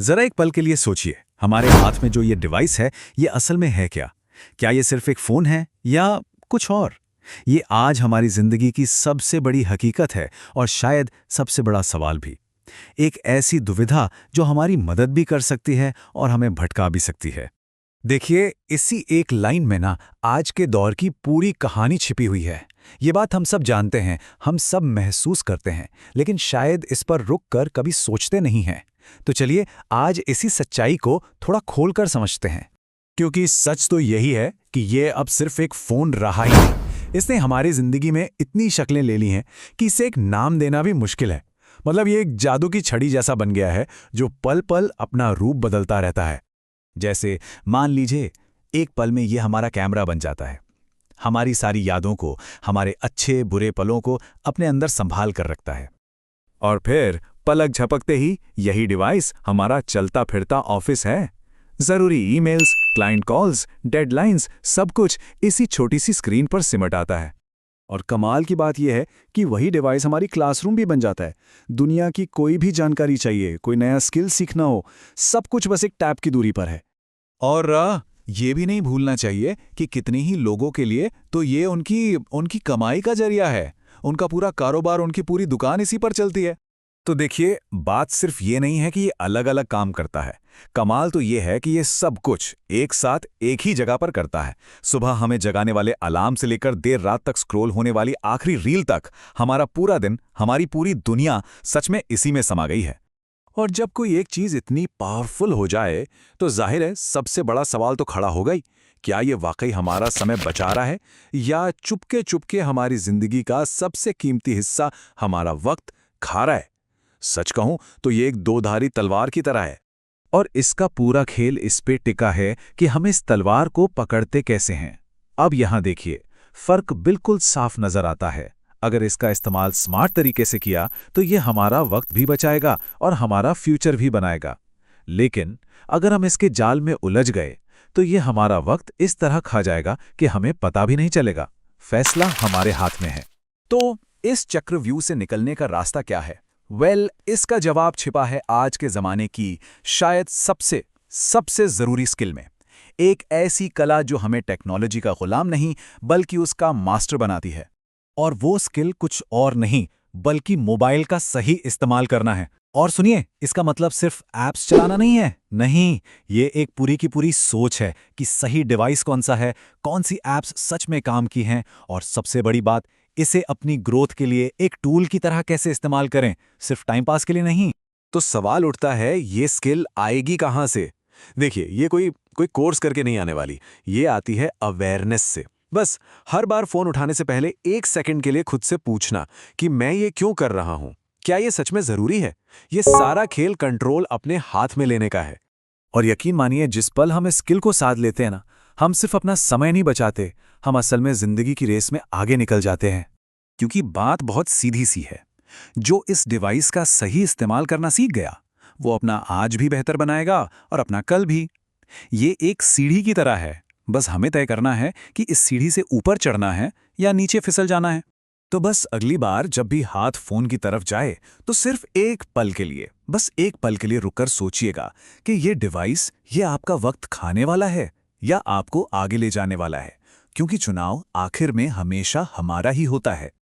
जरा एक पल के लिए सोचिए, हमारे हाथ में जो ये डिवाइस है, ये असल में है क्या? क्या ये सिर्फ एक फोन है या कुछ और? ये आज हमारी जिंदगी की सबसे बड़ी हकीकत है और शायद सबसे बड़ा सवाल भी। एक ऐसी दुविधा जो हमारी मदद भी कर सकती है और हमें भटका भी सकती है। देखिए, इसी एक लाइन में ना आज के दौर की पूरी कहानी छिपी हुई है। ये बात हम सब जानते हैं, हम सब महसूस करते हैं, लेकिन शायद इस पर रुक कर कभी सोचते नहीं हैं। तो चलिए आज इसी सच्चाई को थोड़ा खोलकर समझते हैं। क्योंकि सच तो यही है कि ये अब सिर्फ एक फोन रहा ही नहीं। इसने हमारी जिंदगी में इतनी शक्लें ले ली हैं कि इसे एक नाम देना भी मुश्किल है। मतलब ये एक जादू की छड़ी जैसा बन गया है जो पल पल अपना रूप बदलता रहता है। जैसे मान लीजिए, एक पल में ये हमारा कैमरा बन जाता है, हमारी सारी यादों को, हमारे अच्छे बुरे पलों को अपने अंदर संभाल कर रखता है। और फिर पलक झपकते ही यही डिवाइस हमारा चलता फिरता ऑफिस है। जरूरी ईमेल्स, क्लाइंट कॉल्स, डेडलाइंस, सब कुछ इसी छोटी सी स्क्रीन पर सिमट आता है। और कमाल की बात यह है कि वही डिवाइस हमारी क्लासरूम भी बन जाता है। दुनिया की कोई भी जानकारी चाहिए, कोई नया स्किल सीखना हो, सब कुछ बस एक टैप की दूरी पर है। और ये भी नहीं भूलना चाहिए कि कितने ही लोगों के लिए तो ये उनकी कमाई का जरिया है। उनका पूरा कारोबार, उनकी पूरी दुकान इसी पर चलती है। तो देखिए, बात सिर्फ ये नहीं है कि ये अलग अलग काम करता है। कमाल तो ये है कि ये सब कुछ एक साथ एक ही जगह पर करता है। सुबह हमें जगाने वाले अलार्म से लेकर देर रात तक स्क्रॉल होने वाली आखिरी रील तक हमारा पूरा दिन, हमारी पूरी दुनिया सच में इसी में समा गई है। और जब कोई एक चीज इतनी पावरफुल हो जाए तो जाहिर है सबसे बड़ा सवाल तो खड़ा होगा ही। क्या ये वाकई हमारा समय बचा रहा है या चुपके चुपके हमारी जिंदगी का सबसे कीमती हिस्सा, हमारा वक्त, खा रहा है? सच कहूं तो ये एक दोधारी तलवार की तरह है। और इसका पूरा खेल इस पे टिका है कि हम इस तलवार को पकड़ते कैसे हैं। अब यहां देखिए, फर्क बिल्कुल साफ नजर आता है। अगर इसका इस्तेमाल स्मार्ट तरीके से किया तो ये हमारा वक्त भी बचाएगा और हमारा फ्यूचर भी बनाएगा। लेकिन अगर हम इसके जाल में उलझ गए तो ये हमारा वक्त इस तरह खा जाएगा कि हमें पता भी नहीं चलेगा। फैसला हमारे हाथ में है। तो इस चक्रव्यूह से निकलने का रास्ता क्या है? इसका जवाब छिपा है आज के जमाने की शायद सबसे जरूरी स्किल में। एक ऐसी कला जो हमें टेक्नोलॉजी का गुलाम नहीं बल्कि उसका मास्टर बनाती है। और वो स्किल कुछ और नहीं बल्कि मोबाइल का सही इस्तेमाल करना है। और सुनिए, इसका मतलब सिर्फ ऐप्स चलाना नहीं है। नहीं, ये एक पूरी की पूरी सोच है कि सही डिवाइस कौन सा है, कौन सी ऐप्स सच में काम की हैं, और सबसे बड़ी बात, इसे अपनी ग्रोथ के लिए एक टूल की तरह कैसे इस्तेमाल करें, सिर्फ टाइम पास के लिए नहीं। तो सवाल उठता है, ये स्किल आएगी कहां से? देखिए, ये कोई कोर्स करके नहीं आने वाली। ये आती है अवेयरनेस से। बस हर बार फोन उठाने से पहले एक सेकंड के लिए खुद से पूछना कि मैं ये क्यों कर रहा हूं, क्या ये सच में जरूरी है? ये सारा खेल कंट्रोल अपने हाथ में लेने का है। और यकीन मानिए, जिस पल हम इस स्किल को साध लेते हैं ना, हम सिर्फ अपना समय नहीं बचाते, हम असल में जिंदगी की रेस में आगे निकल जाते हैं। क्योंकि बात बहुत सीधी सी है, जो इस डिवाइस का सही इस्तेमाल करना सीख गया, वो अपना आज भी बेहतर बनाएगा और अपना कल भी। ये एक सीढ़ी की तरह है, बस हमें तय करना है कि इस सीढ़ी से ऊपर चढ़ना है या नीचे फिसल जाना है। तो बस अगली बार जब भी हाथ फोन की तरफ जाए तो सिर्फ एक पल के लिए, बस एक पल के लिए रुककर सोचिएगा कि ये डिवाइस, ये आपका वक्त खाने वाला है या आपको आगे ले जाने वाला है। क्योंकि चुनाव आखिर में हमेशा हमारा ही होता है।